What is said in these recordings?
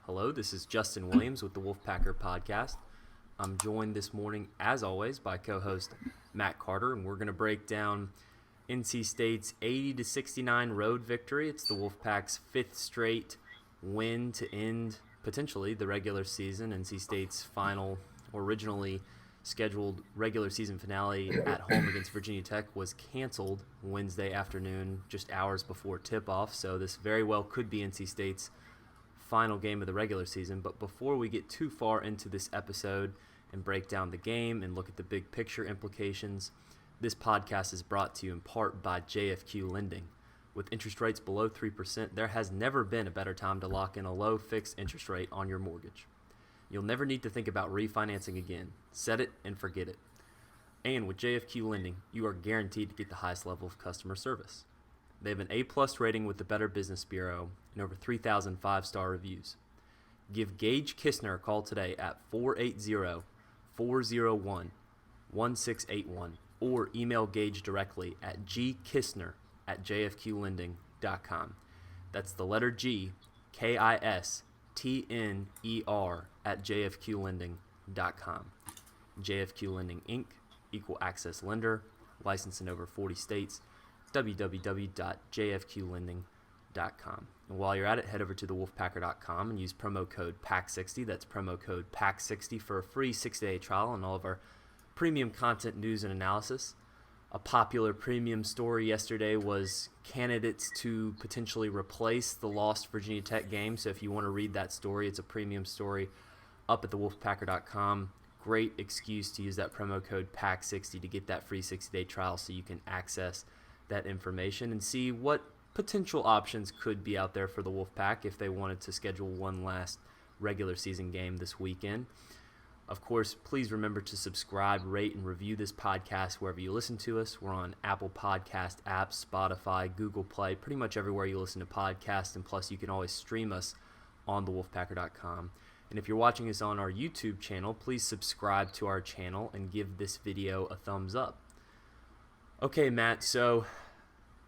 Hello, this is Justin Williams with the Wolfpacker Podcast. I'm joined this morning, as always, by co-host Matt Carter, and we're going to break down NC State's 80-69 road victory. It's the Wolfpack's fifth straight win to end, potentially, the regular season. NC State's final, originally scheduled regular season finale at home against Virginia Tech was canceled Wednesday afternoon, just hours before tip-off, so this very well could be NC State's final game of the regular season. But before we get too far into this episode and break down the game and look at the big picture implications, this podcast is brought to you in part by JFQ Lending. With interest rates below 3%, there has never been a better time to lock in a low fixed interest rate on your mortgage. You'll never need to think about refinancing again. Set it and forget it. And with JFQ Lending, you are guaranteed to get the highest level of customer service. They have an A-plus rating with the Better Business Bureau and over 3,000 5-star reviews. Give Gage Kistner a call today at 480-401-1681 or email Gage directly at gkistner@jfqlending.com. That's the letter G, K-I-S-T-N-E-R @jfqlending.com. JFQ Lending, Inc., Equal Access Lender, licensed in over 40 states, www.jfqlending.com. And while you're at it, head over to thewolfpacker.com and use promo code PACK60. That's promo code PACK60 for a free 6-day trial on all of our premium content, news, and analysis. A popular premium story yesterday was candidates to potentially replace the lost Virginia Tech game. So if you want to read that story, it's a premium story up at thewolfpacker.com. Great excuse to use that promo code PACK60 to get that free 60-day trial so you can access that information and see what potential options could be out there for the Wolfpack if they wanted to schedule one last regular season game this weekend. Of course, please remember to subscribe, rate, and review this podcast wherever you listen to us. We're on Apple Podcast apps, Spotify, Google Play, pretty much everywhere you listen to podcasts, and plus you can always stream us on thewolfpacker.com. And if you're watching us on our YouTube channel, please subscribe to our channel and give this video a thumbs up. Okay, Matt, so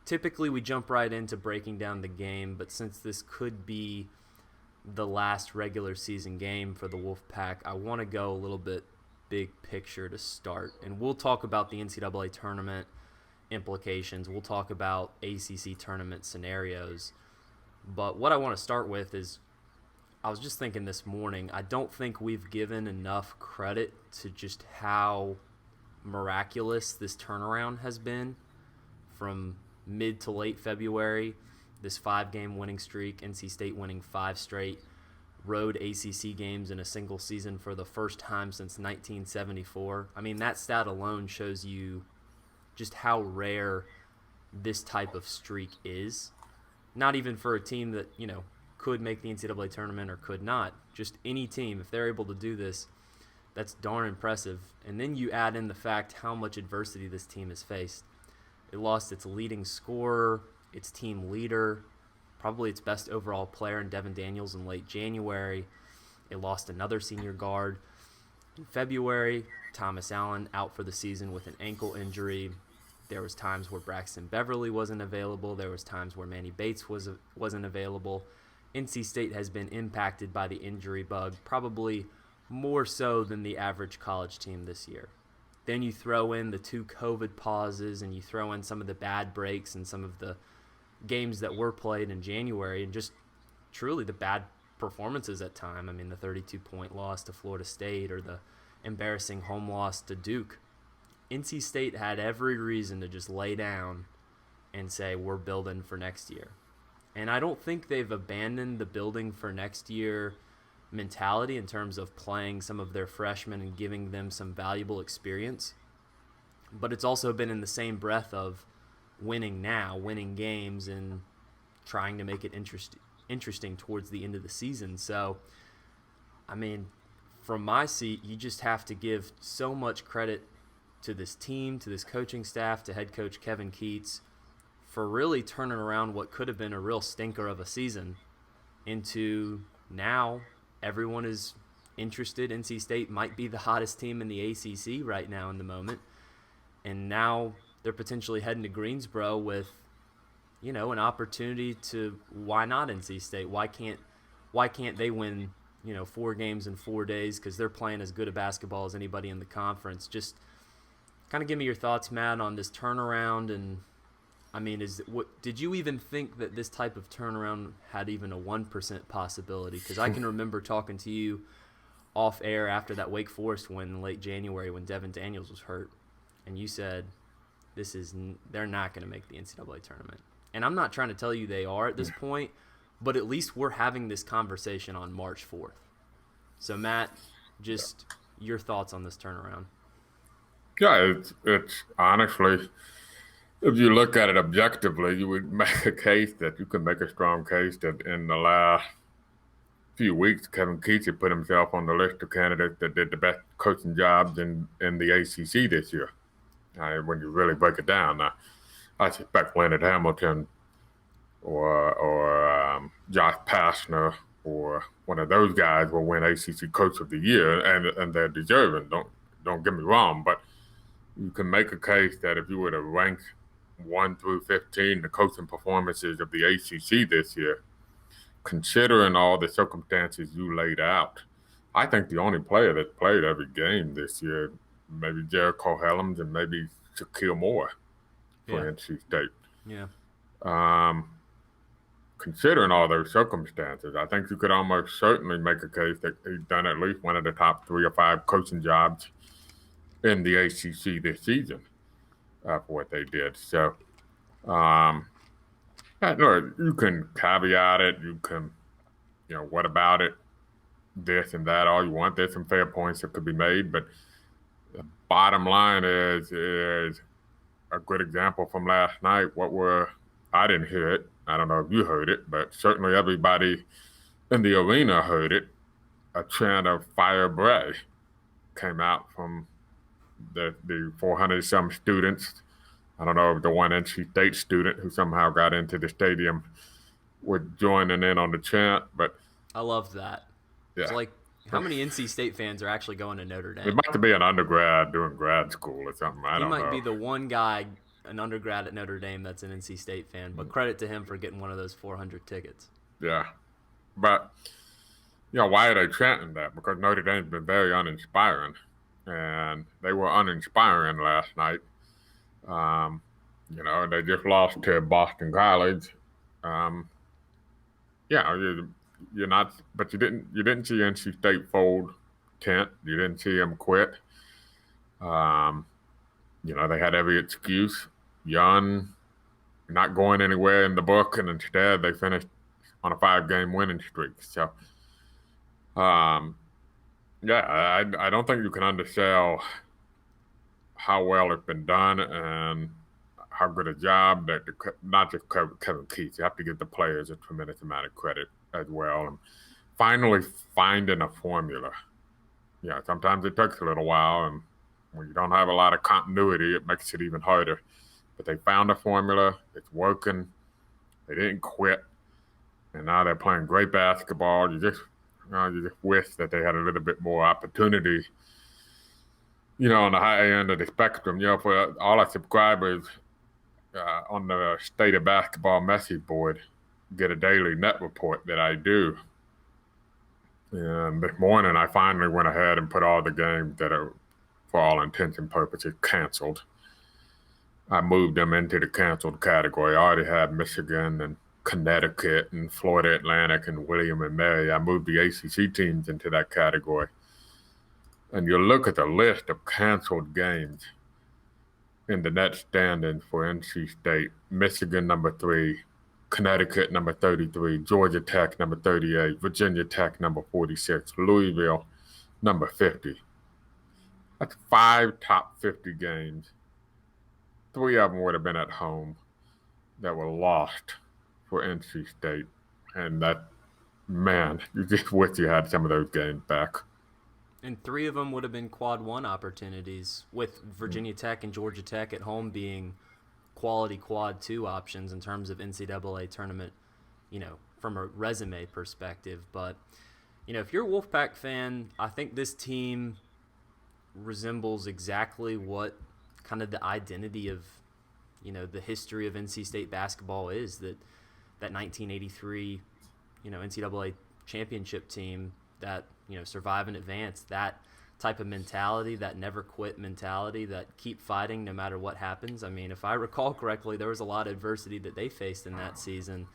typically we jump right into breaking down the game, but since this could be the last regular season game for the Wolfpack, I want to go a little bit big picture to start. And we'll talk about the NCAA tournament implications. We'll talk about ACC tournament scenarios. But what I want to start with is, I was just thinking this morning, I don't think we've given enough credit to just how miraculous this turnaround has been from mid to late February. This 5-game winning streak, NC State winning 5 straight road ACC games in a single season for the first time since 1974. I mean, that stat alone shows you just how rare this type of streak is. Not even for a team that, could make the NCAA tournament or could not. Just any team, if they're able to do this, that's darn impressive. And then you add in the fact how much adversity this team has faced. It lost its leading scorer, its team leader, probably its best overall player in Devin Daniels in late January. It lost another senior guard in February. Thomas Allen out for the season with an ankle injury. There was times where Braxton Beverly wasn't available. There was times where Manny Bates wasn't available. NC State has been impacted by the injury bug, probably more so than the average college team this year. Then you throw in the 2 COVID pauses, and you throw in some of the bad breaks and some of the games that were played in January, and just truly the bad performances at time. I mean, the 32-point loss to Florida State or the embarrassing home loss to Duke. NC State had every reason to just lay down and say, we're building for next year. And I don't think they've abandoned the building for next year mentality in terms of playing some of their freshmen and giving them some valuable experience. But it's also been in the same breath of winning now, winning games, and trying to make it interesting towards the end of the season. So, I mean, from my seat, you just have to give so much credit to this team, to this coaching staff, to head coach Kevin Keats, for really turning around what could have been a real stinker of a season into now everyone is interested. NC State might be the hottest team in the ACC right now in the moment. And now they're potentially heading to Greensboro with, an opportunity to, why not NC State? Why can't why can't they win, 4 games in 4 days because they're playing as good a basketball as anybody in the conference? Just kind of give me your thoughts, Matt, on this turnaround. And I mean, did you even think that this type of turnaround had even a 1% possibility? Because I can remember talking to you off air after that Wake Forest win in late January when Devin Daniels was hurt, and you said they're not going to make the NCAA tournament. And I'm not trying to tell you they are at this point, but at least we're having this conversation on March 4th. So, Matt, just your thoughts on this turnaround. Yeah, it's honestly, if you look at it objectively, you would make a case that you can make a strong case that in the last few weeks, Kevin Keathley put himself on the list of candidates that did the best coaching jobs in the ACC this year. When you really break it down, I suspect Leonard Hamilton or Josh Pastner or one of those guys will win ACC Coach of the Year, and they're deserving. Don't get me wrong, but you can make a case that if you were to rank 1 through 15 the coaching performances of the ACC this year, considering all the circumstances you laid out, I think the only player that played every game this year, maybe Jericho Helms and maybe Shaquille Moore for NC State. Yeah. Considering all those circumstances, I think you could almost certainly make a case that he's done at least one of the top 3 or 5 coaching jobs in the ACC this season for what they did. So, you can caveat it. You can, what about it? This and that, all you want. There's some fair points that could be made, but the bottom line is a good example from last night. I didn't hear it. I don't know if you heard it, but certainly everybody in the arena heard it. A chant of Fire Bray came out from the 400-some students. I don't know if the one NC State student who somehow got into the stadium was joining in on the chant, but I love that. Yeah. It's like, how many NC State fans are actually going to Notre Dame? It might be an undergrad doing grad school or something. I don't know. He might be the one guy, an undergrad at Notre Dame, that's an NC State fan, but credit to him for getting one of those 400 tickets. Yeah. But, why are they chanting that? Because Notre Dame's been very uninspiring, and they were uninspiring last night. They just lost to Boston College. You're not, but you didn't see NC State fold tent. You didn't see them quit. They had every excuse. Young, not going anywhere in the book, and instead they finished on a 5-game winning streak. So, I don't think you can undersell how well it's been done and how good a job that not just Kevin Keathley. You have to give the players a tremendous amount of credit as well. And finally finding a formula. Sometimes it takes a little while, and when you don't have a lot of continuity, it makes it even harder. But they found a formula. It's working. They didn't quit. And now they're playing great basketball. You just wish that they had a little bit more opportunity, on the high end of the spectrum. For all our subscribers on the State of Basketball message board, get a daily net report that I do. And this morning, I finally went ahead and put all the games that are, for all intents and purposes, canceled. I moved them into the canceled category. I already had Michigan and Connecticut and Florida Atlantic and William and Mary. I moved the ACC teams into that category. And you look at the list of canceled games in the net standings for NC State: Michigan number 3, Connecticut number 33, Georgia Tech number 38, Virginia Tech number 46, Louisville number 50. That's 5 top 50 games. 3 of them would have been at home that were lost for NC State. And that, man, you just wish you had some of those games back. And 3 of them would have been quad 1 opportunities, with Virginia Tech and Georgia Tech at home being quality quad 2 options in terms of NCAA tournament, from a resume perspective. But, if you're a Wolfpack fan, I think this team resembles exactly what kind of the identity of, the history of NC State basketball is, that 1983, NCAA championship team that, survive and advance. That type of mentality, that never quit mentality, that keep fighting no matter what happens. I mean, if I recall correctly, there was a lot of adversity that they faced in that season.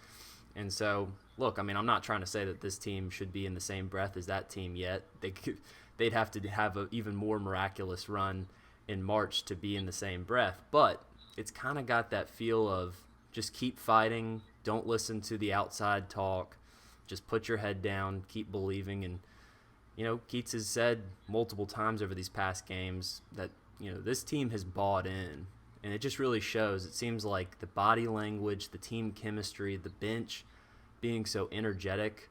And so, look, I mean, I'm not trying to say that this team should be in the same breath as that team yet. They'd have to have an even more miraculous run in March to be in the same breath. But it's kind of got that feel of just keep fighting, don't listen to the outside talk, just put your head down, keep believing. And Keats has said multiple times over these past games that, this team has bought in. And it just really shows. It seems like the body language, the team chemistry, the bench being so energetic.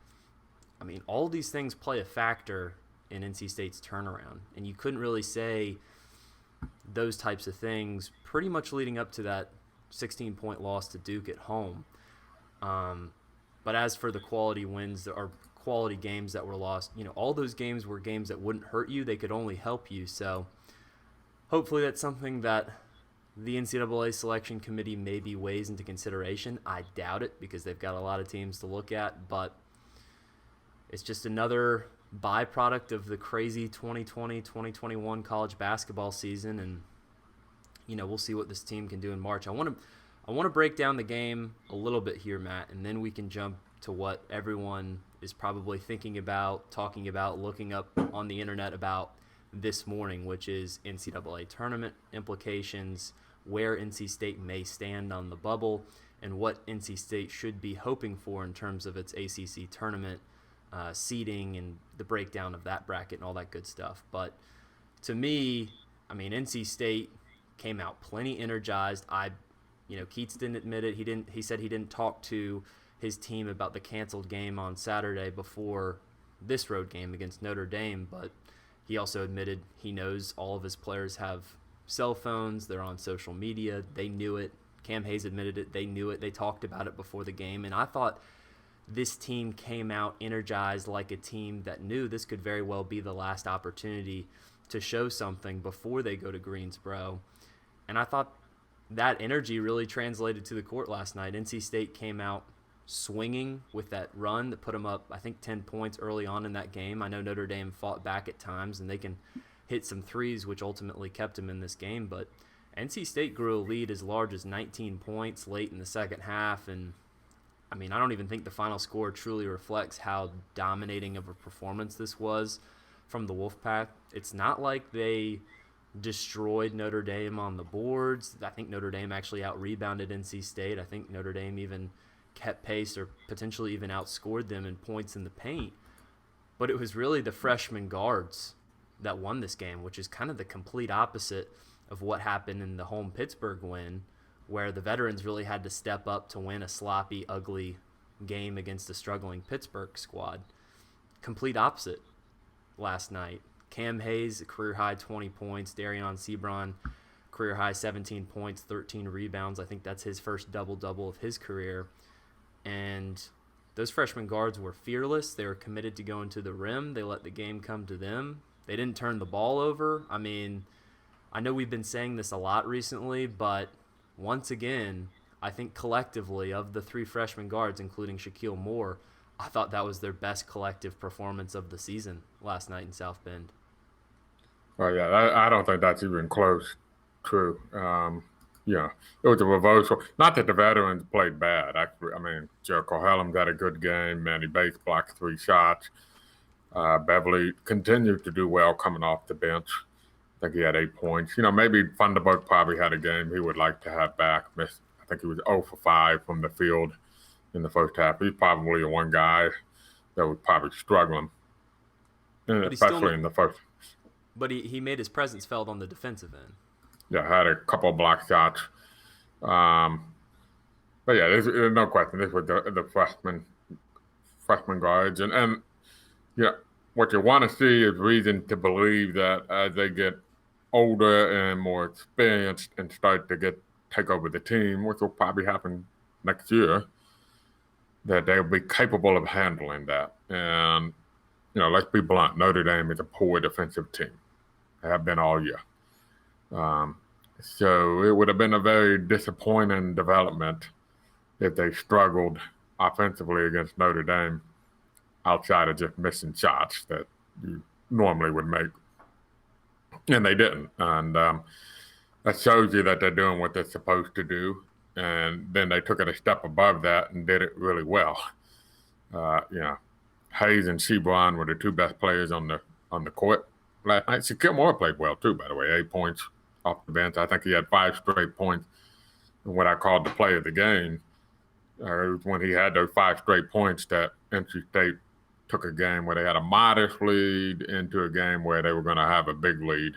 I mean, all these things play a factor in NC State's turnaround. And you couldn't really say those types of things pretty much leading up to that 16-point loss to Duke at home. But as for the quality wins or quality games that were lost, all those games were games that wouldn't hurt you. They could only help you. So hopefully that's something that the NCAA selection committee maybe weighs into consideration. I doubt it because they've got a lot of teams to look at, but it's just another byproduct of the crazy 2020-2021 college basketball season, and we'll see what this team can do in March. I want to break down the game a little bit here, Matt, and then we can jump to what everyone is probably thinking about, talking about, looking up on the internet about this morning, which is NCAA tournament implications, where NC State may stand on the bubble, and what NC State should be hoping for in terms of its ACC tournament seeding and the breakdown of that bracket and all that good stuff. But to me, I mean, NC State came out plenty energized. Keats didn't admit it. He said he didn't talk to his team about the canceled game on Saturday before this road game against Notre Dame, but he also admitted he knows all of his players have cell phones. They're on social media. They knew it. Cam Hayes admitted it. They knew it. They talked about it before the game. And I thought this team came out energized like a team that knew this could very well be the last opportunity to show something before they go to Greensboro. And I thought that energy really translated to the court last night. NC State came out swinging with that run that put them up, I think, 10 points early on in that game. I know Notre Dame fought back at times, and they can hit some threes, which ultimately kept them in this game. But NC State grew a lead as large as 19 points late in the second half. And, I mean, I don't even think the final score truly reflects how dominating of a performance this was from the Wolfpack. It's not like they destroyed Notre Dame on the boards. I think Notre Dame actually out-rebounded NC State. I think Notre Dame even kept pace or potentially even outscored them in points in the paint. But it was really the freshman guards that won this game, which is kind of the complete opposite of what happened in the home Pittsburgh win, where the veterans really had to step up to win a sloppy, ugly game against a struggling Pittsburgh squad. Complete opposite last night. Cam Hayes, career-high 20 points. Darion Sebron, career-high 17 points, 13 rebounds. I think that's his first double-double of his career. And those freshman guards were fearless. They were committed to going to the rim. They let the game come to them. They didn't turn the ball over. I mean, I know we've been saying this a lot recently, but once again, I think collectively of the three freshman guards, including Shaquille Moore, I thought that was their best collective performance of the season last night in South Bend. Oh, yeah, I don't think that's even close. True. Yeah, it was a reversal. Not that the veterans played bad. Actually, I mean, Jericho Helms had a good game. Manny Bates blocked 3 shots. Beverly continued to do well coming off the bench. I think he had 8 points. Maybe Thunderbird probably had a game he would like to have back. I think he was 0 for 5 from the field in the first half. He's probably the one guy that was probably struggling, especially in the first. But he made his presence felt on the defensive end. Yeah, had a couple of block shots. But yeah, there's no question. This was the freshman guards. And yeah, what you want to see is reason to believe that as they get older and more experienced and start to take over the team, which will probably happen next year, that they'll be capable of handling that. And, let's be blunt, Notre Dame is a poor defensive team. They have been all year. So it would have been a very disappointing development if they struggled offensively against Notre Dame. outside of just missing shots that you normally would make. And they didn't. And that shows you that they're doing what they're supposed to do. And then they took it a step above that and did it really well. Hayes and Sebron were the two best players on the court last night. Shaquille Moore played well too, by the way. 8 points off the bench. I think he had 5 straight points. And what I called the play of the game was when he had those 5 straight points that NC State took a game where they had a modest lead into a game where they were going to have a big lead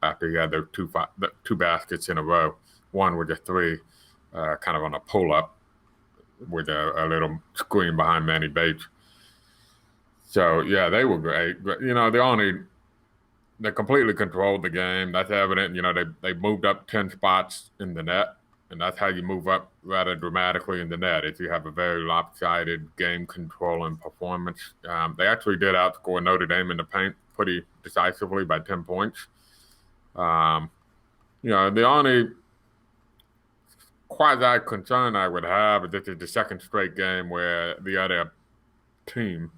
after he had those two baskets in a row. One with a 3, kind of on a pull-up with a little screen behind Manny Bates. So, yeah, they were great. They completely controlled the game. That's evident. They moved up 10 spots in the net, and that's how you move up rather dramatically in the net if you have a very lopsided game-controlling performance. They actually did outscore Notre Dame in the paint pretty decisively by 10 points. The only quasi-concern I would have is this is the second straight game where the other team,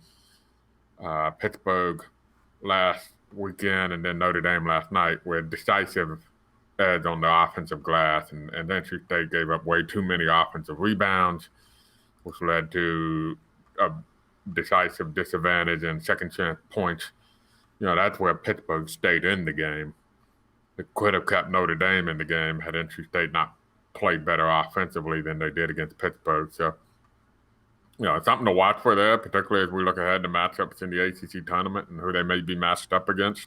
Pittsburgh last weekend and then Notre Dame last night, were decisive edge on the offensive glass, and NC State gave up way too many offensive rebounds, which led to a decisive disadvantage and second chance points. That's where Pittsburgh stayed in the game. It could have kept Notre Dame in the game had NC State not played better offensively than they did against Pittsburgh. So, it's something to watch for there, particularly as we look ahead to matchups in the ACC tournament and who they may be matched up against.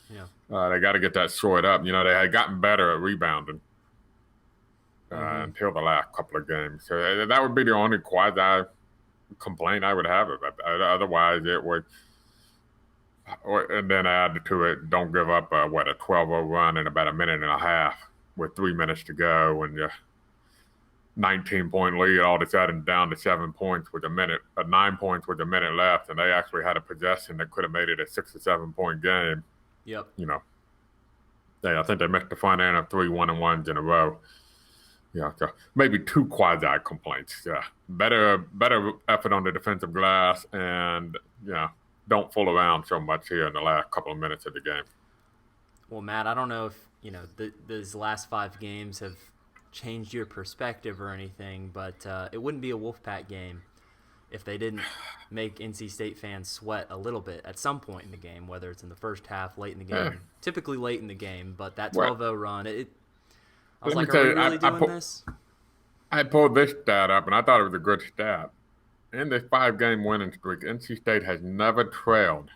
Yeah. They got to get that sorted up. They had gotten better at rebounding until the last couple of games. So that would be the only quasi complaint I would have about that. Otherwise, it would. And then add to it, don't give up a 12-0 run in about a minute and a half with 3 minutes to go, and your 19-point lead all of a sudden down to 7 points with 9 points with a minute left, and they actually had a possession that could have made it a 6 or 7 point game. Yep. I think they missed the front end of 3 1-and-1s in a row. So maybe 2 quasi complaints. Yeah, better effort on the defensive glass, and don't fool around so much here in the last couple of minutes of the game. Well, Matt, I don't know if these last 5 games have changed your perspective or anything, but it wouldn't be a Wolfpack game if they didn't make NC State fans sweat a little bit at some point in the game, whether it's in the first half, late in the game, typically late in the game. But that 12-0 run, I was like, are we really doing this? I pulled this stat up, and I thought it was a good stat. In this 5-game winning streak, NC State has never trailed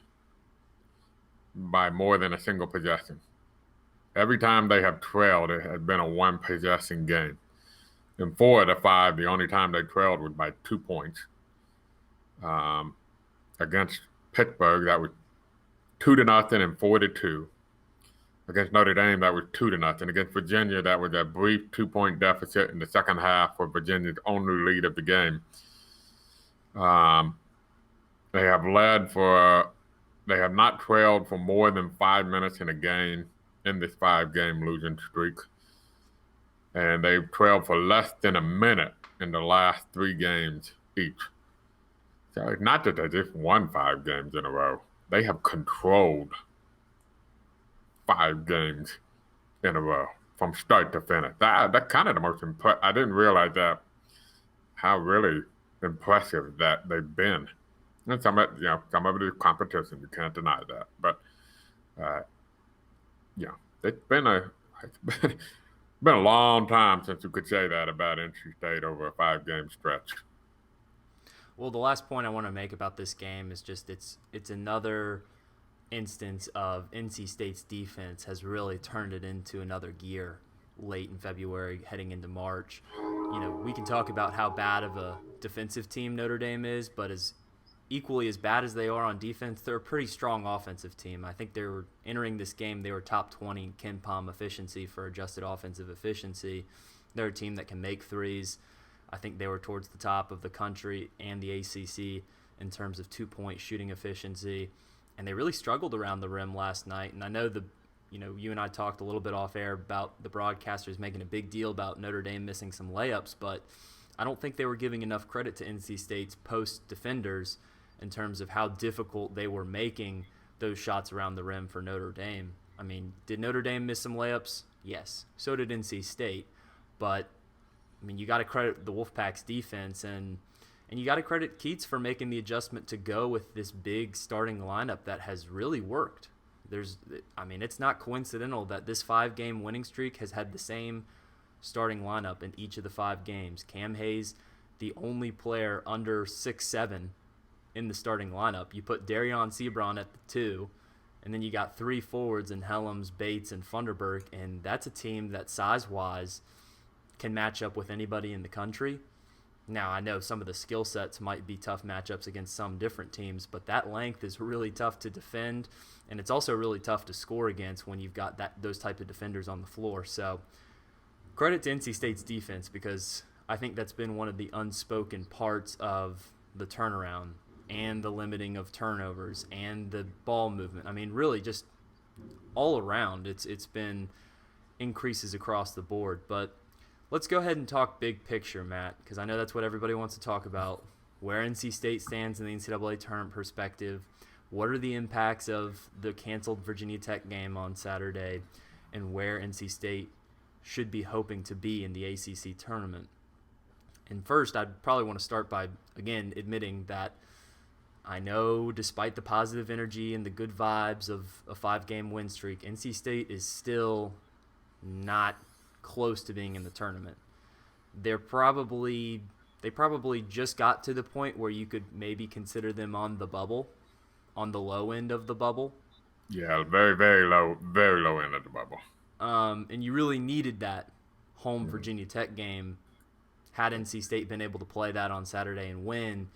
by more than a single possession. Every time they have trailed, it has been a 1-possession game. In 4 of the 5, the only time they trailed was by 2 points. Against Pittsburgh, that was 2-0 and 4-2. Against Notre Dame, that was 2-0. Against Virginia, that was a brief 2-point deficit in the second half for Virginia's only lead of the game. They have not trailed for more than 5 minutes in a game in this 5-game losing streak. And they've trailed for less than a minute in the last 3 games each. So it's not that they just won 5 games in a row. They have controlled 5 games in a row from start to finish. That's kind of the most impressive. I didn't realize that, how really impressive that they've been. And some of it is competition. You can't deny that. But it's been a long time since you could say that about NC State over a 5-game stretch. Well, the last point I want to make about this game is just it's another instance of NC State's defense has really turned it into another gear late in February, heading into March. We can talk about how bad of a defensive team Notre Dame is, but as equally as bad as they are on defense, they're a pretty strong offensive team. I think they were entering this game, they were top 20 in Ken Pom efficiency for adjusted offensive efficiency. They're a team that can make threes. I think they were towards the top of the country and the ACC in terms of 2-point shooting efficiency, and they really struggled around the rim last night. And I know you and I talked a little bit off air about the broadcasters making a big deal about Notre Dame missing some layups, but I don't think they were giving enough credit to NC State's post defenders in terms of how difficult they were making those shots around the rim for Notre Dame. I mean, did Notre Dame miss some layups? Yes. So did NC State. But, I mean, you got to credit the Wolfpack's defense, and you got to credit Keats for making the adjustment to go with this big starting lineup that has really worked. It's not coincidental that this 5-game winning streak has had the same starting lineup in each of the 5 games. Cam Hayes, the only player under 6'7" in the starting lineup. You put Darion Sebron at the 2, and then you got 3 forwards in Helms, Bates, and Funderburk, and that's a team that size-wise can match up with anybody in the country. Now, I know some of the skill sets might be tough matchups against some different teams, but that length is really tough to defend, and it's also really tough to score against when you've got those type of defenders on the floor. So credit to NC State's defense, because I think that's been one of the unspoken parts of the turnaround and the limiting of turnovers and the ball movement. I mean, really just all around, it's been increases across the board. But let's go ahead and talk big picture, Matt, because I know that's what everybody wants to talk about. Where NC State stands in the NCAA tournament perspective. What are the impacts of the canceled Virginia Tech game on Saturday, and where NC State should be hoping to be in the ACC tournament? And first, I'd probably want to start by, again, admitting that I know despite the positive energy and the good vibes of a 5-game win streak, NC State is still not close to being in the tournament. They probably just got to the point where you could maybe consider them on the bubble, on the low end of the bubble. Yeah, very, very low end of the bubble. And you really needed that home Virginia Tech game. Had NC State been able to play that on Saturday and win,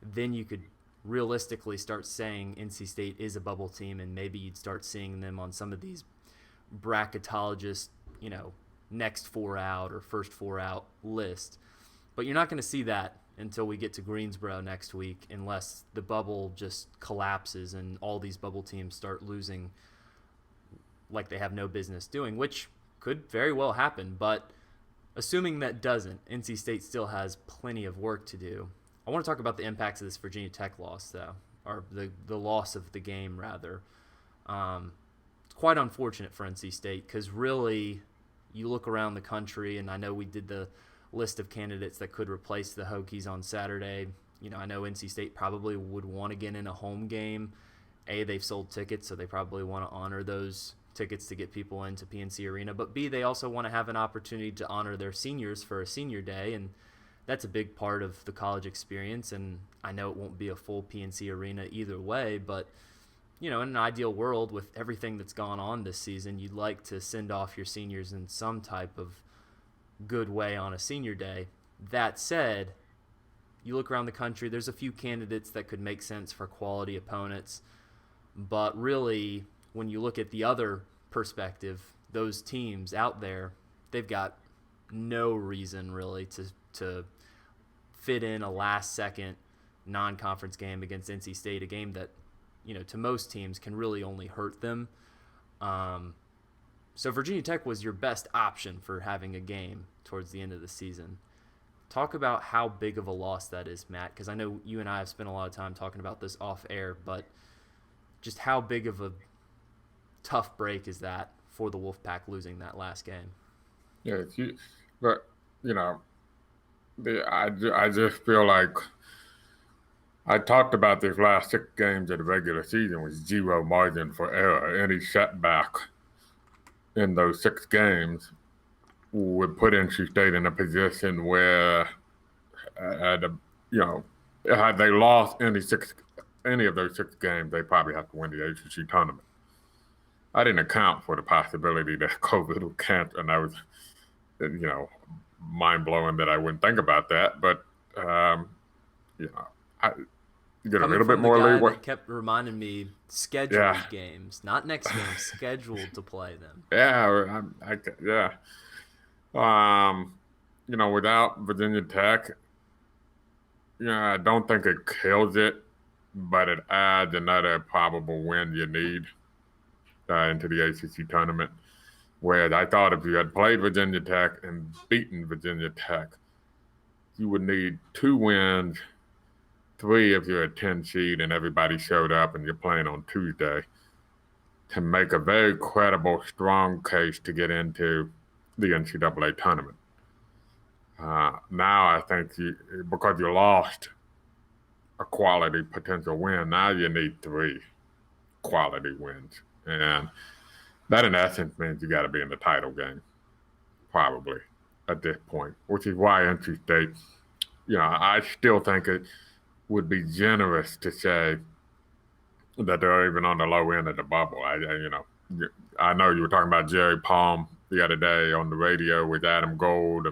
then you could realistically start saying NC State is a bubble team, and maybe you'd start seeing them on some of these bracketologist, next 4 out or first 4 out list. But you're not going to see that until we get to Greensboro next week, unless the bubble just collapses and all these bubble teams start losing like they have no business doing, which could very well happen. But assuming that doesn't, NC State still has plenty of work to do. I want to talk about the impacts of this Virginia Tech loss, though, or the loss of the game, rather. It's quite unfortunate for NC State, because really you look around the country, and I know we did the list of candidates that could replace the Hokies on Saturday. I know NC State probably would want to get in a home game. They've sold tickets, so they probably want to honor those tickets to get people into PNC Arena. But B, they also want to have an opportunity to honor their seniors for a senior day, and that's a big part of the college experience. And I know it won't be a full PNC Arena either way, but in an ideal world with everything that's gone on this season, you'd like to send off your seniors in some type of good way on a senior day. That said, you look around the country, there's a few candidates that could make sense for quality opponents, but really, when you look at the other perspective, those teams out there, they've got no reason really to fit in a last-second non-conference game against NC State, a game that, to most teams can really only hurt them. So Virginia Tech was your best option for having a game towards the end of the season. Talk about how big of a loss that is, Matt, because I know you and I have spent a lot of time talking about this off air, but just how big of a tough break is that for the Wolfpack losing that last game? Yeah, I just feel like I talked about these last 6 games of the regular season with zero margin for error. Any setback in those 6 games would put NC State in a position where, had they lost any of those 6 games, they probably have to win the ACC tournament. I didn't account for the possibility that COVID would cancel, and I was, mind-blowing that I wouldn't think about that. But, I get a little bit more leeway. Kept reminding me scheduled games, not next game, scheduled to play them. Yeah, without Virginia Tech, I don't think it kills it, but it adds another probable win you need into the ACC tournament. Whereas I thought if you had played Virginia Tech and beaten Virginia Tech, you would need 2 wins 3 if you're a 10 seed and everybody showed up and you're playing on Tuesday to make a very credible, strong case to get into the NCAA tournament. Now I think because you lost a quality potential win, now you need 3 quality wins. And that in essence means you got to be in the title game, probably, at this point, which is why NC State, I still think it would be generous to say that they're even on the low end of the bubble. I know you were talking about Jerry Palm the other day on the radio with Adam Gold,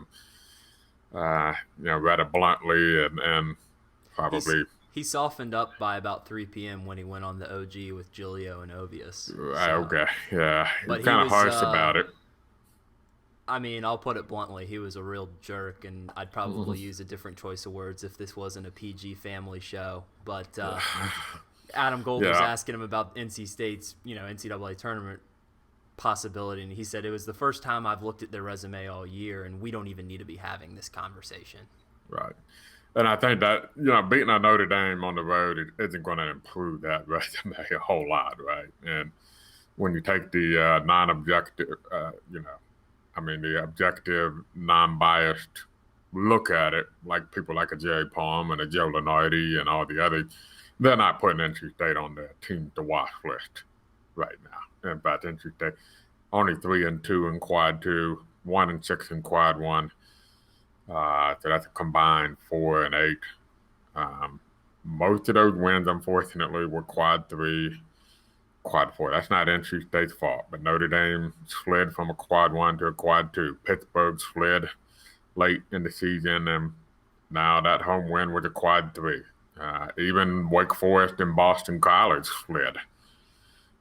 and rather bluntly, and probably he softened up by about 3 p.m. when he went on the OG with Giulio and Ovius. Okay, yeah, but he's kind of harsh about it. I mean, I'll put it bluntly, he was a real jerk, and I'd probably use a different choice of words if this wasn't a PG family show. But Adam Gold was asking him about NC State's, NCAA tournament possibility, and he said it was the first time I've looked at their resume all year, and we don't even need to be having this conversation. Right. And I think that, beating a Notre Dame on the road isn't going to improve that resume a whole lot, right? And when you take the non-objective, the objective, non-biased look at it, like people like a Jerry Palm and a Joe Lenardi and all the others, they're not putting NC State on their team to watch list right now. In fact, NC State only 3-2 in quad 2, 1-6 in quad 1. So that's a combined 4-8. Most of those wins, unfortunately, were quad 3, quad 4. That's not NC State's fault, but Notre Dame slid from a quad 1 to a quad 2. Pittsburgh slid late in the season, and now that home win was a quad 3. Even Wake Forest and Boston College slid.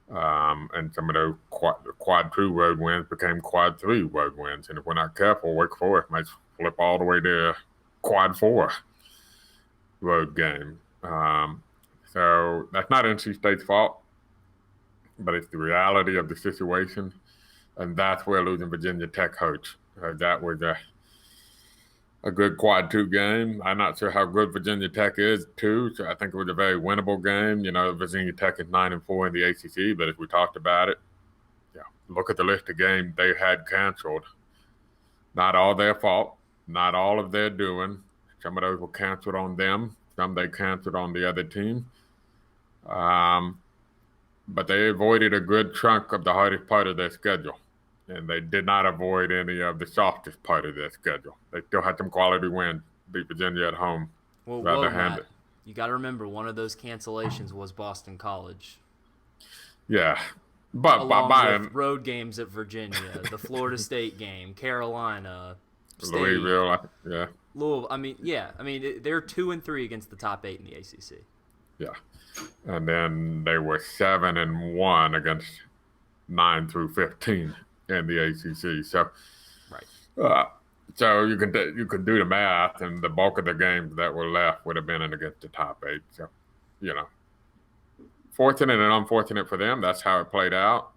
And some of those quad 2 road wins became quad 3 road wins. And if we're not careful, Wake Forest might flip all the way to quad 4 road game. So that's not NC State's fault, but it's the reality of the situation. And that's where losing Virginia Tech hurts. That was a good quad 2 game. I'm not sure how good Virginia Tech is, too. So I think it was a very winnable game. Virginia Tech is 9-4 in the ACC, but as we talked about it, look at the list of games they had canceled. Not all their fault, not all of their doing. Some of those were canceled on them. Some they canceled on the other team. But they avoided a good chunk of the hardest part of their schedule. And they did not avoid any of the softest part of their schedule. They still had some quality wins, beat Virginia at home. Well, Matt, you got to remember, one of those cancellations was Boston College. Yeah. But along with road games at Virginia, the Florida State game, Carolina, State, Louisville, yeah. Louisville. They're 2-3 against the top 8 in the ACC. Yeah. And then they were 7-1 against 9 through 15 in the ACC. So, right. So you can do the math, and the bulk of the games that were left would have been in against the top 8. So, fortunate and unfortunate for them. That's how it played out.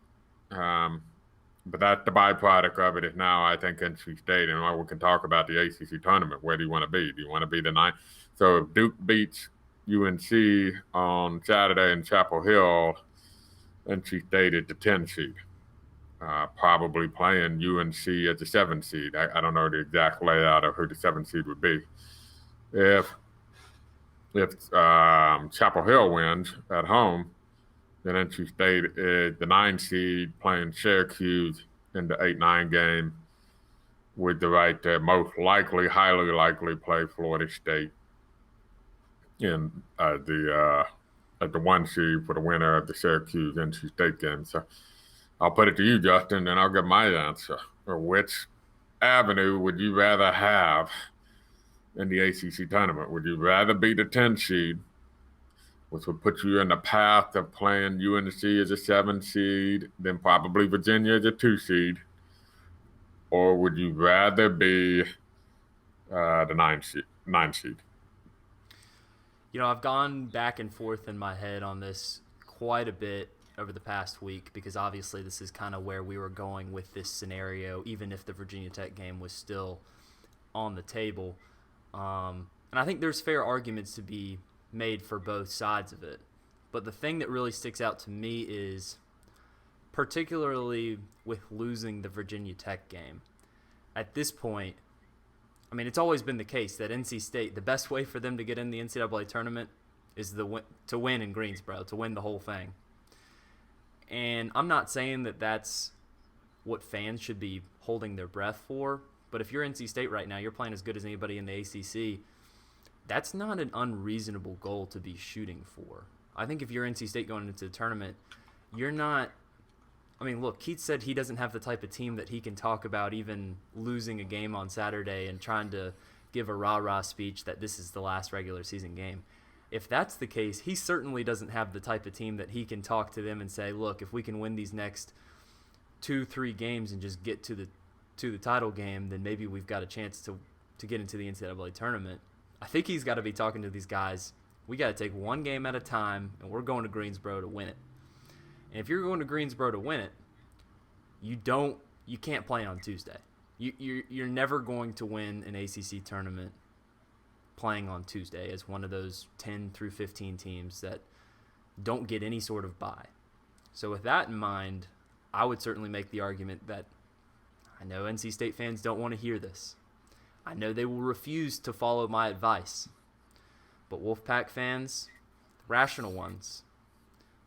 But that's the byproduct of it. Is now I think NC State, and we can talk about the ACC tournament. Where do you want to be? Do you want to be the 9th? So if Duke beats UNC on Saturday in Chapel Hill, NC State is the 10 seed. Probably playing UNC as the 7 seed. I don't know the exact layout of who the 7 seed would be. If Chapel Hill wins at home, then NC State is the 9 seed playing Syracuse in the 8-9 game with the right to highly likely play Florida State in the 1 seed for the winner of the Syracuse NC State game. So I'll put it to you, Justin, and I'll give my answer. Which avenue would you rather have in the ACC tournament? Would you rather be the 10 seed, which would put you in the path of playing UNC as a 7 seed, then probably Virginia as a 2 seed? Or would you rather be the 9 seed? I've gone back and forth in my head on this quite a bit over the past week, because obviously this is kind of where we were going with this scenario, even if the Virginia Tech game was still on the table. And I think there's fair arguments to be made for both sides of it. But the thing that really sticks out to me is, particularly with losing the Virginia Tech game, at this point, I mean, it's always been the case that NC State, the best way for them to get in the NCAA tournament is to win in Greensboro, to win the whole thing. And I'm not saying that that's what fans should be holding their breath for, but if you're NC State right now, you're playing as good as anybody in the ACC. That's not an unreasonable goal to be shooting for. I think if you're NC State going into the tournament, you're not – I mean, look, Keith said he doesn't have the type of team that he can talk about even losing a game on Saturday and trying to give a rah-rah speech that this is the last regular season game. If that's the case, he certainly doesn't have the type of team that he can talk to them and say, look, if we can win these next 2-3 games and just get to the title game, then maybe we've got a chance to get into the NCAA tournament. I think he's got to be talking to these guys. We got to take one game at a time, and we're going to Greensboro to win it. And if you're going to Greensboro to win it, you can't play on Tuesday. You're never going to win an ACC tournament playing on Tuesday as one of those 10 through 15 teams that don't get any sort of bye. So with that in mind, I would certainly make the argument that I know NC State fans don't want to hear this. I know they will refuse to follow my advice. But Wolfpack fans, rational ones,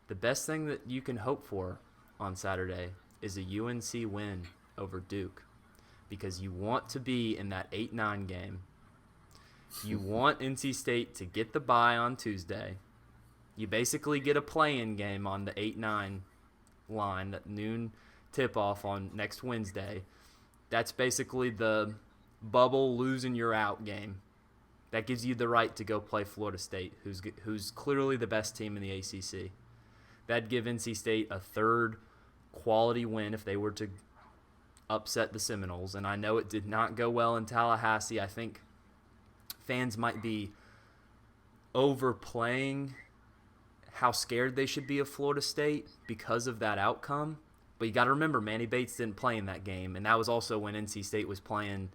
the best thing that you can hope for on Saturday is a UNC win over Duke, because you want to be in that 8-9 game. You want NC State to get the bye on Tuesday. You basically get a play-in game on the 8-9 line, that noon tip-off on next Wednesday. That's basically the bubble losing you're out game. That gives you the right to go play Florida State, who's clearly the best team in the ACC. That'd give NC State a third quality win if they were to upset the Seminoles. And I know it did not go well in Tallahassee. I think fans might be overplaying how scared they should be of Florida State because of that outcome. But you got to remember, Manny Bates didn't play in that game, and that was also when NC State was playing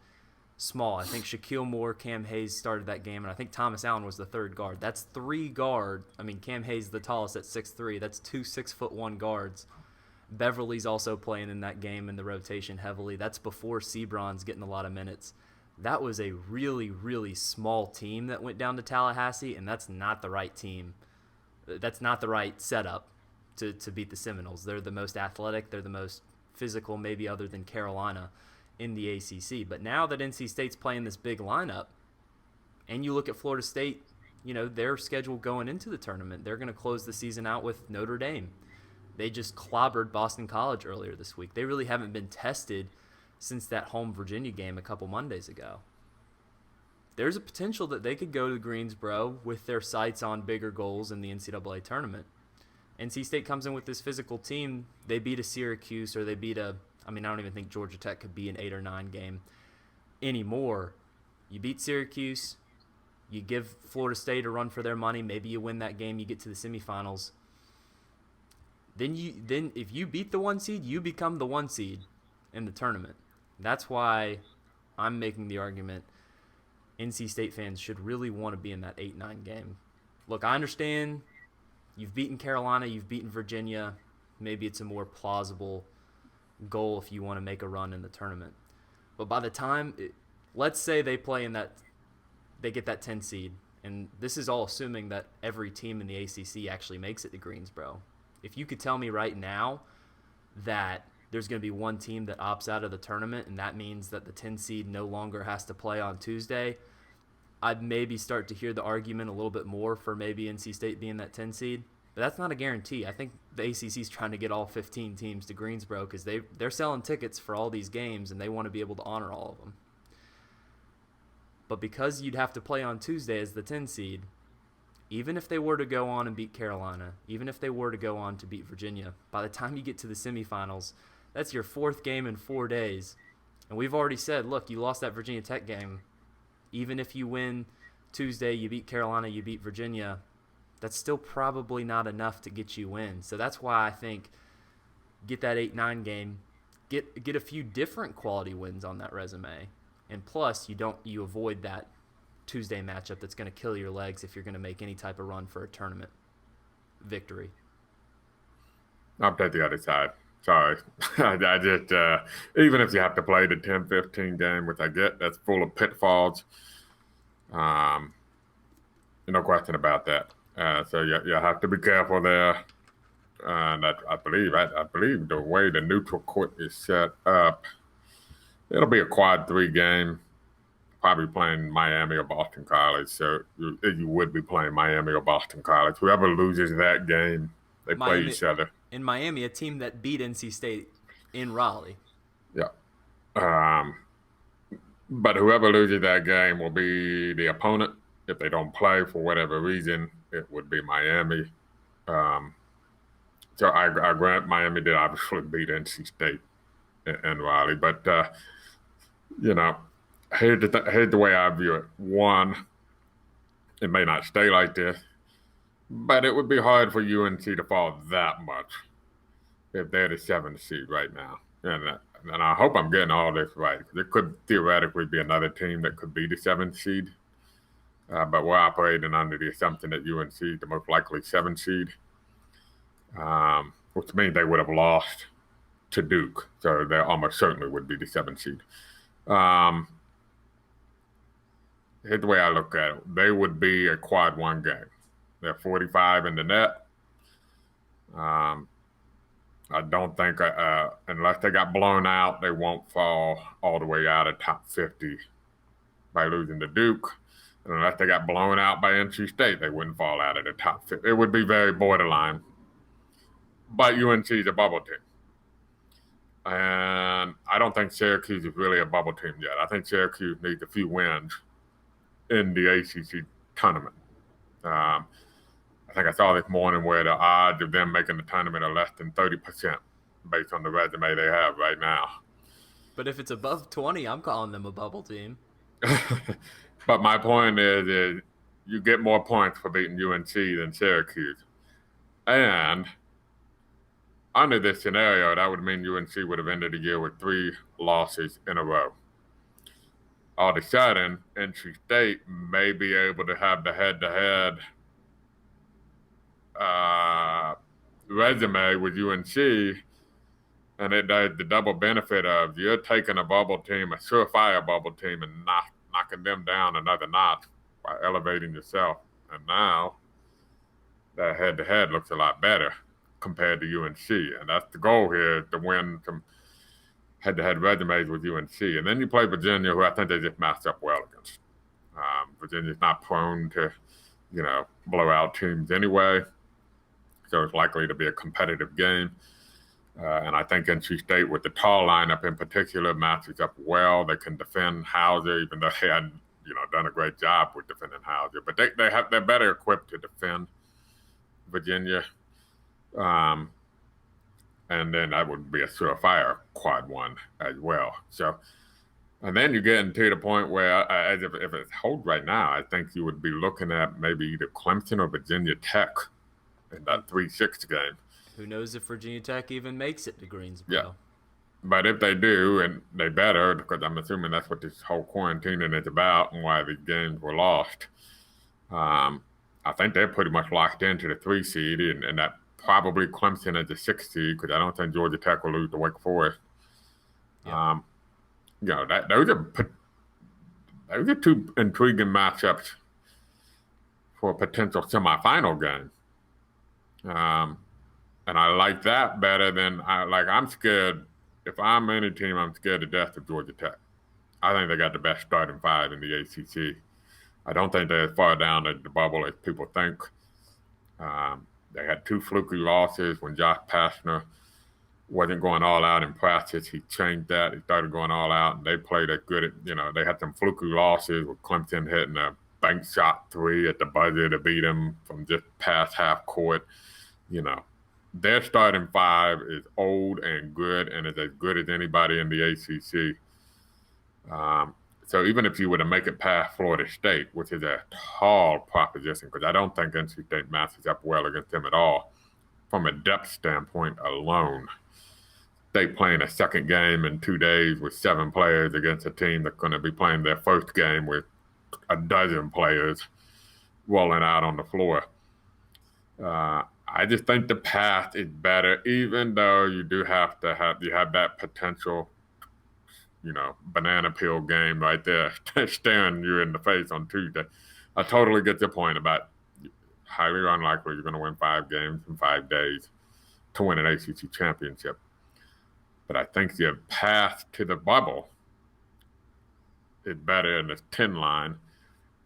small. I think Shaquille Moore, Cam Hayes started that game, and I think Thomas Allen was the third guard. That's three guard. I mean, Cam Hayes the tallest at 6'3". That's two 6'1" guards. Beverly's also playing in that game in the rotation heavily. That's before Sebron's getting a lot of minutes. That was a really, really small team that went down to Tallahassee, and that's not the right team. That's not the right setup to beat the Seminoles. They're the most athletic. They're the most physical, maybe other than Carolina, in the ACC. But now that NC State's playing this big lineup, and you look at Florida State, you know, their schedule going into the tournament, they're going to close the season out with Notre Dame. They just clobbered Boston College earlier this week. They really haven't been tested since that home Virginia game a couple Mondays ago. There's a potential that they could go to Greensboro with their sights on bigger goals in the NCAA tournament. NC State comes in with this physical team. They beat a Syracuse, or they beat I don't even think Georgia Tech could be an 8 or 9 game anymore. You beat Syracuse. You give Florida State a run for their money. Maybe you win that game. You get to the semifinals. Then if you beat the 1 seed, you become the 1 seed in the tournament. That's why I'm making the argument NC State fans should really want to be in that 8-9 game. Look, I understand you've beaten Carolina, you've beaten Virginia. Maybe it's a more plausible goal if you want to make a run in the tournament. But by the time, let's say they get that 10 seed, and this is all assuming that every team in the ACC actually makes it to Greensboro. If you could tell me right now that there's going to be one team that opts out of the tournament, and that means that the 10 seed no longer has to play on Tuesday, I'd maybe start to hear the argument a little bit more for maybe NC State being that 10 seed. But that's not a guarantee. I think the ACC is trying to get all 15 teams to Greensboro because they're selling tickets for all these games, and they want to be able to honor all of them. But because you'd have to play on Tuesday as the 10 seed, even if they were to go on and beat Carolina, even if they were to go on to beat Virginia, by the time you get to the semifinals, that's your 4th game in 4 days. And we've already said, look, you lost that Virginia Tech game. Even if you win Tuesday, you beat Carolina, you beat Virginia, that's still probably not enough to get you in. So that's why I think get that 8-9 game, get a few different quality wins on that resume. And plus, you avoid that Tuesday matchup that's going to kill your legs if you're going to make any type of run for a tournament victory. I'll take the other side. Sorry. I just, even if you have to play the 10-15 game, which I get, that's full of pitfalls. No question about that. So you have to be careful there. And I believe the way the neutral court is set up, it'll be a quad 3 game. Probably playing Miami or Boston College. So you would be playing Miami or Boston College. Whoever loses that game, they play each other. In Miami, a team that beat NC State in Raleigh. Yeah. But whoever loses that game will be the opponent. If they don't play for whatever reason, it would be Miami. So I grant Miami did obviously beat NC State and Raleigh. But, here's the way I view it. One, it may not stay like this, but it would be hard for UNC to fall that much if they're the 7th seed right now. And I hope I'm getting all this right. There could theoretically be another team that could be the 7th seed. But we're operating under the assumption that UNC is the most likely 7th seed, which means they would have lost to Duke. So they almost certainly would be the 7th seed. Here's the way I look at it. They would be a quad 1 game. They're 45 in the net. I don't think, unless they got blown out, they won't fall all the way out of top 50 by losing to Duke. And unless they got blown out by NC State, they wouldn't fall out of the top 50. It would be very borderline. But UNC is a bubble team. And I don't think Syracuse is really a bubble team yet. I think Syracuse needs a few wins in the ACC tournament. I think I saw this morning where the odds of them making the tournament are less than 30% based on the resume they have right now. But if it's above 20, I'm calling them a bubble team. But my point is you get more points for beating UNC than Syracuse. And under this scenario, that would mean UNC would have ended the year with 3 losses in a row. All of a sudden, NC State may be able to have the head-to-head resume with UNC, and it does the double benefit of you're taking a bubble team, a surefire bubble team, and knocking them down another notch by elevating yourself. And now that head-to-head looks a lot better compared to UNC, and that's the goal here, to win some head-to-head resumes with UNC. And then you play Virginia, who I think they just matched up well against. Virginia's not prone to, blow out teams anyway, so it's likely to be a competitive game. And I think NC State, with the tall lineup in particular, matches up well. They can defend Hauser, even though they hadn't, done a great job with defending Hauser. But they're better equipped to defend Virginia. And then that would be a surefire quad 1 as well. So, and then you get into the point where, as if it holds right now, I think you would be looking at maybe either Clemson or Virginia Tech in that 3-6 game. Who knows if Virginia Tech even makes it to Greensboro? Yeah. But if they do, and they better, because I'm assuming that's what this whole quarantining is about and why these games were lost, I think they're pretty much locked into the 3 seed, and that probably Clemson as a 6 seed, because I don't think Georgia Tech will lose to Wake Forest. Yeah. Those are 2 intriguing matchups for a potential semifinal game. And I like that better than I'm scared. If I'm any team, I'm scared to death of Georgia Tech. I think they got the best starting 5 in the ACC. I don't think they're as far down the bubble as people think. They had 2 fluky losses when Josh Pastner wasn't going all out in practice. He changed that. He started going all out, and they played as good. They had some fluky losses with Clemson hitting a bank shot 3 at the buzzer to beat them from just past half court. Their starting 5 is old and good, and is as good as anybody in the ACC. So even if you were to make it past Florida State, which is a tall proposition, because I don't think NC State matches up well against them at all, from a depth standpoint alone, State playing a second game in 2 days with 7 players against a team that's going to be playing their first game with a dozen players rolling out on the floor. I just think the path is better, even though you do have that potential, banana peel game right there staring you in the face on Tuesday. I totally get your point about highly unlikely you're going to win 5 games in 5 days to win an ACC championship. But I think the path to the bubble is better in the 10 line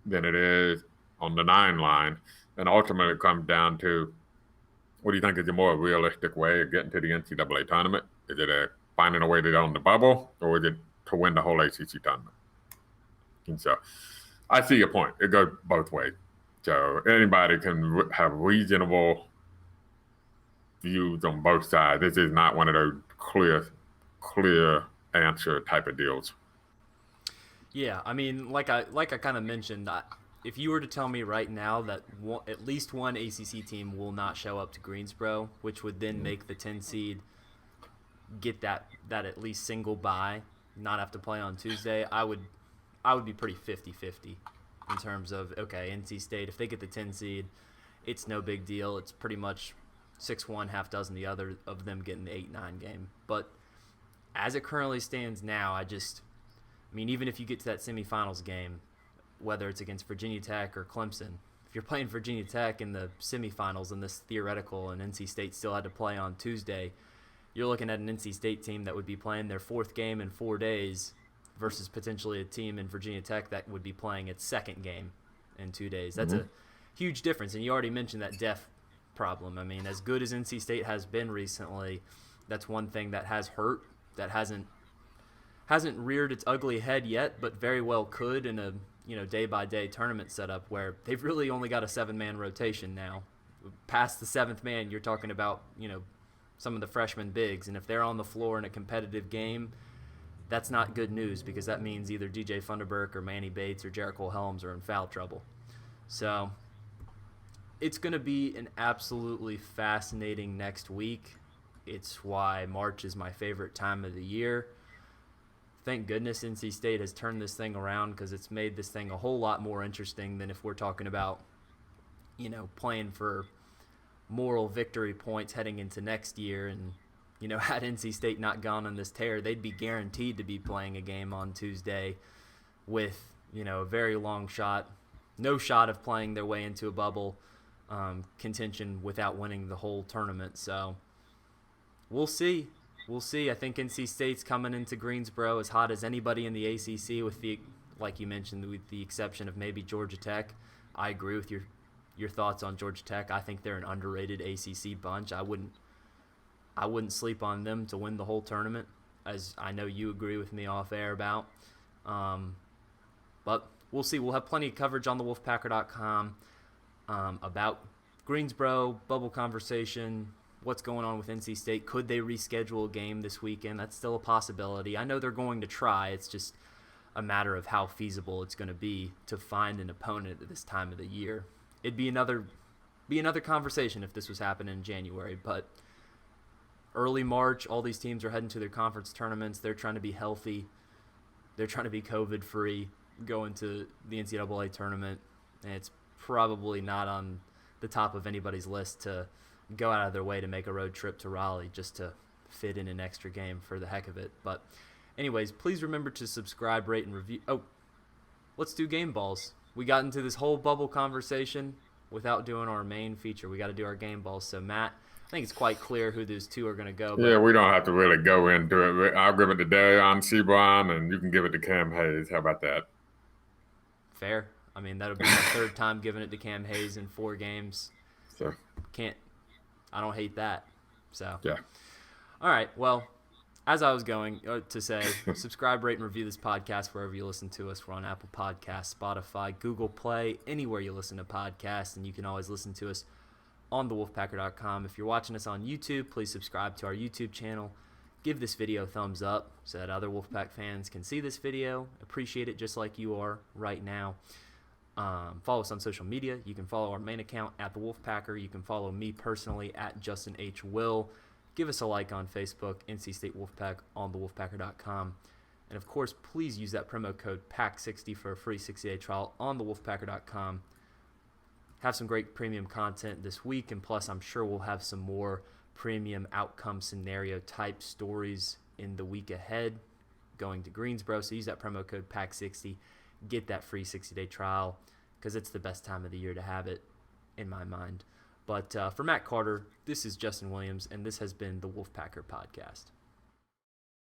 than it is on the 9 line. And ultimately it comes down to, what do you think is the more realistic way of getting to the NCAA tournament? Is it finding a way to get on the bubble, or is it to win the whole ACC tournament? And so I see your point. It goes both ways. So anybody can have reasonable views on both sides. This is not one of those clear answer type of deals. Yeah, I mean, like I kind of mentioned, if you were to tell me right now that at least one ACC team will not show up to Greensboro, which would then make the 10 seed get that at least single bye, not have to play on Tuesday, I would be pretty 50-50 in terms of, okay, NC State, if they get the 10 seed, it's no big deal. It's pretty much 6-1, half dozen the other of them getting the 8-9 game. But as it currently stands now, I mean, even if you get to that semifinals game, whether it's against Virginia Tech or Clemson, if you're playing Virginia Tech in the semifinals in this theoretical and NC State still had to play on Tuesday, you're looking at an NC State team that would be playing their 4th game in 4 days versus potentially a team in Virginia Tech that would be playing its 2nd game in 2 days. That's a huge difference, and you already mentioned that depth problem. I mean, as good as NC State has been recently, that's one thing that has hurt, that hasn't reared its ugly head yet, but very well could in a day-by-day tournament setup where they've really only got a 7-man rotation now. Past the 7th man, you're talking about, some of the freshman bigs, and if they're on the floor in a competitive game, that's not good news, because that means either DJ Funderburk or Manny Bates or Jericho Helms are in foul trouble. So it's going to be an absolutely fascinating next week. It's why March is my favorite time of the year. Thank goodness NC State has turned this thing around, because it's made this thing a whole lot more interesting than if we're talking about, playing for moral victory points heading into next year. And, had NC State not gone on this tear, they'd be guaranteed to be playing a game on Tuesday with, a very long shot, no shot of playing their way into a bubble contention without winning the whole tournament. So we'll see. We'll see. I think NC State's coming into Greensboro as hot as anybody in the ACC, with like you mentioned, with the exception of maybe Georgia Tech. I agree with your thoughts on Georgia Tech. I think they're an underrated ACC bunch. I wouldn't sleep on them to win the whole tournament, as I know you agree with me off air about. But we'll see. We'll have plenty of coverage on the Wolfpacker.com about Greensboro, bubble conversation, what's going on with NC State. Could they reschedule a game this weekend? That's still a possibility. I know they're going to try. It's just a matter of how feasible it's going to be to find an opponent at this time of the year. It'd be another conversation if this was happening in January, but early March, all these teams are heading to their conference tournaments. They're trying to be healthy. They're trying to be COVID-free, go into the NCAA tournament, and it's probably not on the top of anybody's list to go out of their way to make a road trip to Raleigh just to fit in an extra game for the heck of it. But anyways, please remember to subscribe, rate, and review. Oh, let's do game balls. We got into this whole bubble conversation without doing our main feature. We got to do our game balls. So, Matt, I think it's quite clear who those two are going to go. Yeah, we don't have to really go into it. I'll give it to Darion Seaborn, and you can give it to Cam Hayes. How about that? Fair. I mean, that'll be my 3rd time giving it to Cam Hayes in 4 games. So I don't hate that. So yeah. All right. Well, as I was going to say, subscribe, rate, and review this podcast wherever you listen to us. We're on Apple Podcasts, Spotify, Google Play, anywhere you listen to podcasts, and you can always listen to us on thewolfpacker.com. If you're watching us on YouTube, please subscribe to our YouTube channel. Give this video a thumbs up so that other Wolfpack fans can see this video, appreciate it just like you are right now. Follow us on social media. You can follow our main account at The Wolfpacker. You can follow me personally at Justin H. Will. Give us a like on Facebook, NC State Wolfpack on thewolfpacker.com. And of course, please use that promo code PACK60 for a free 60-day trial on the Wolfpacker.com. Have some great premium content this week, and plus I'm sure we'll have some more premium outcome scenario type stories in the week ahead going to Greensboro. So use that promo code PACK60, get that free 60-day trial, because it's the best time of the year to have it, in my mind. But for Matt Carter, this is Justin Williams, and this has been the Wolfpacker Podcast.